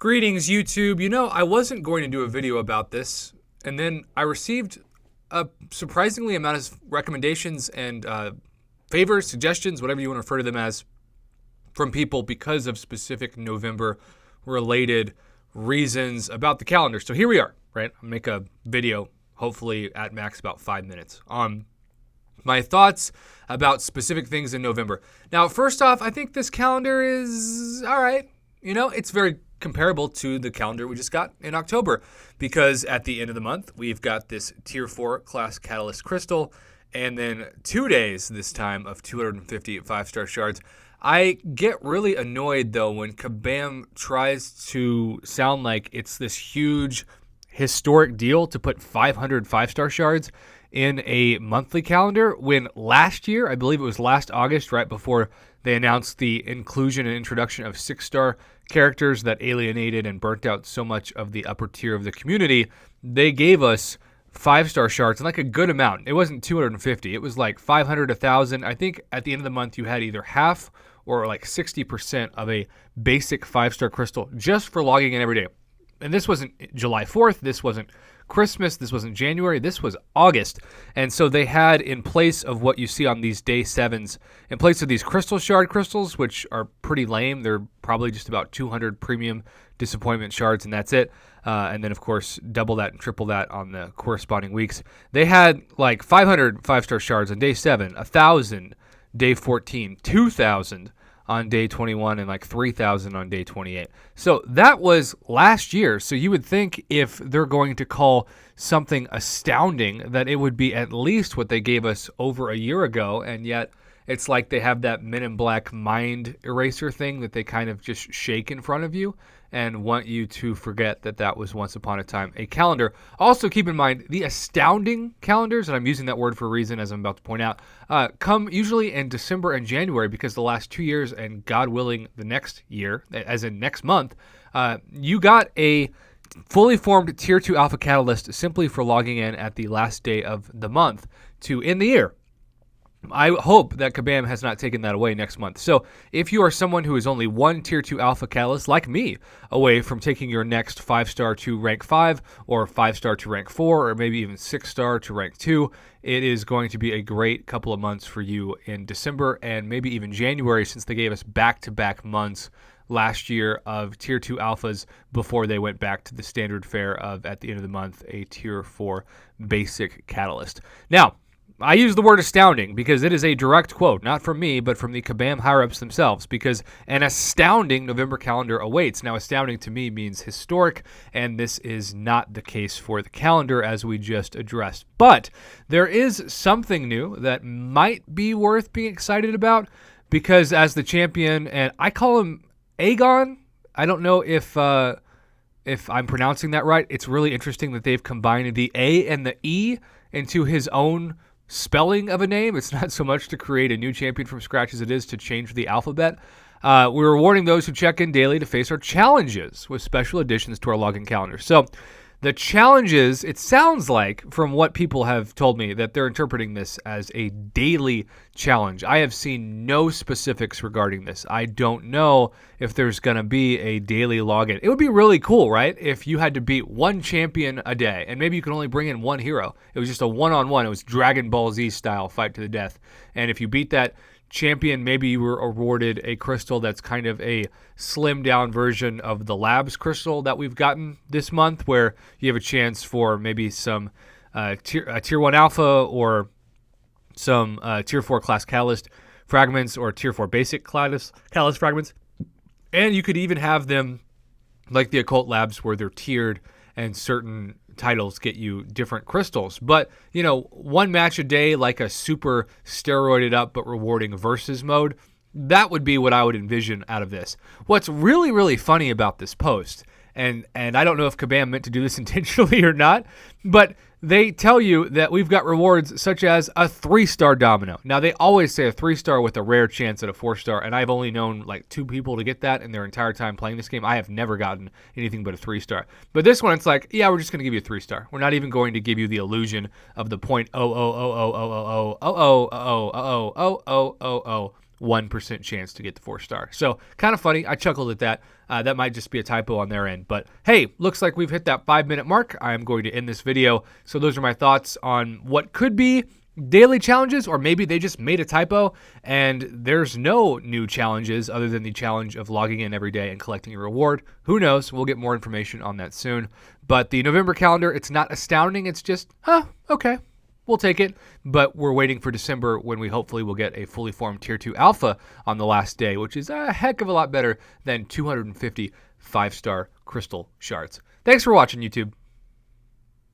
Greetings, YouTube. I wasn't going to do a video about this, and then I received a surprisingly amount of recommendations and favors, suggestions, whatever you want to refer to them as, from people because of specific November-related reasons about the calendar. So here we are, right? I'll make a video, hopefully at max about 5 minutes, on my thoughts about specific things in November. Now, first off, I think this calendar is all right. It's very comparable to the calendar we just got in October, because at the end of the month, we've got this Tier 4 class Catalyst Crystal, and then 2 days this time of 250 5-star shards. I get really annoyed, though, when Kabam tries to sound like it's this huge historic deal to put 500 5-star shards in a monthly calendar, when last year, I believe it was last August, right before they announced the inclusion and introduction of 6-star characters that alienated and burnt out so much of the upper tier of the community, they gave us 5-star shards, and like a good amount. It wasn't 250. It was like 500, 1,000. I think at the end of the month, you had either half or like 60% of a basic 5-star crystal just for logging in every day. And this wasn't July 4th. This wasn't Christmas. This wasn't January. This was August. And so they had, in place of what you see on these day 7s, in place of these crystal shard crystals, which are pretty lame, they're probably just about 200 premium disappointment shards, and that's it. And then, of course, double that and triple that on the corresponding weeks. They had like 500 5-star shards on day 7, 1,000 day 14, 2,000 on day 21, and like 3,000 on day 28. So that was last year. So you would think if they're going to call something astounding, that it would be at least what they gave us over a year ago. And yet it's like they have that Men in Black mind eraser thing that they kind of just shake in front of you and want you to forget that that was once upon a time a calendar. Also, keep in mind, the Astounding calendars, and I'm using that word for a reason, as I'm about to point out, come usually in December and January, because the last 2 years, and God willing the next year, as in next month, you got a fully formed Tier 2 Alpha Catalyst simply for logging in at the last day of the month to end the year. I hope that Kabam has not taken that away next month. So if you are someone who is only one Tier 2 Alpha Catalyst, like me, away from taking your next 5-star to rank 5, or 5-star to rank 4, or maybe even 6-star to rank 2, it is going to be a great couple of months for you in December and maybe even January, since they gave us back-to-back months last year of Tier 2 Alphas before they went back to the standard fare of, at the end of the month, a Tier 4 basic Catalyst. Now, I use the word astounding because it is a direct quote, not from me, but from the Kabam higher-ups themselves, because an astounding November calendar awaits. Now, astounding to me means historic, and this is not the case for the calendar, as we just addressed. But there is something new that might be worth being excited about, because as the champion, and I call him Aegon, I don't know if I'm pronouncing that right. It's really interesting that they've combined the A and the E into his own spelling of a name. It's not so much to create a new champion from scratch as it is to change the alphabet. We're rewarding those who check in daily to face our challenges with special additions to our login calendar. So the challenges, it sounds like, from what people have told me, that they're interpreting this as a daily challenge. I have seen no specifics regarding this. I don't know if there's going to be a daily login. It would be really cool, right, if you had to beat one champion a day, and maybe you could only bring in one hero. It was just a one-on-one. It was Dragon Ball Z style, fight to the death. And if you beat that champion, maybe you were awarded a crystal that's kind of a slimmed down version of the Labs crystal that we've gotten this month, where you have a chance for maybe some tier 1 alpha, or some tier 4 class catalyst fragments, or tier 4 basic catalyst fragments. And you could even have them like the Occult Labs, where they're tiered and certain titles get you different crystals. But, one match a day, like a super steroided up but rewarding versus mode, that would be what I would envision out of this. What's really, really funny about this post, and I don't know if Kabam meant to do this intentionally or not, but they tell you that we've got rewards such as a 3-star domino. Now, they always say a 3-star with a rare chance at a 4-star, and I've only known like 2 people to get that in their entire time playing this game. I have never gotten anything but a 3-star. But this one, it's like, yeah, we're just going to give you a 3-star. We're not even going to give you the illusion of the .000000000000000 1% chance to get the 4-star. So kind of funny. I chuckled at that. That might just be a typo on their end. But hey, looks like we've hit that 5-minute mark. I am going to end this video. So those are my thoughts on what could be daily challenges, or maybe they just made a typo and there's no new challenges other than the challenge of logging in every day and collecting a reward. Who knows? We'll get more information on that soon. But the November calendar, it's not astounding. It's just, okay. We'll take it, but we're waiting for December when we hopefully will get a fully formed Tier 2 Alpha on the last day, which is a heck of a lot better than 250 5-star crystal shards. Thanks for watching, YouTube.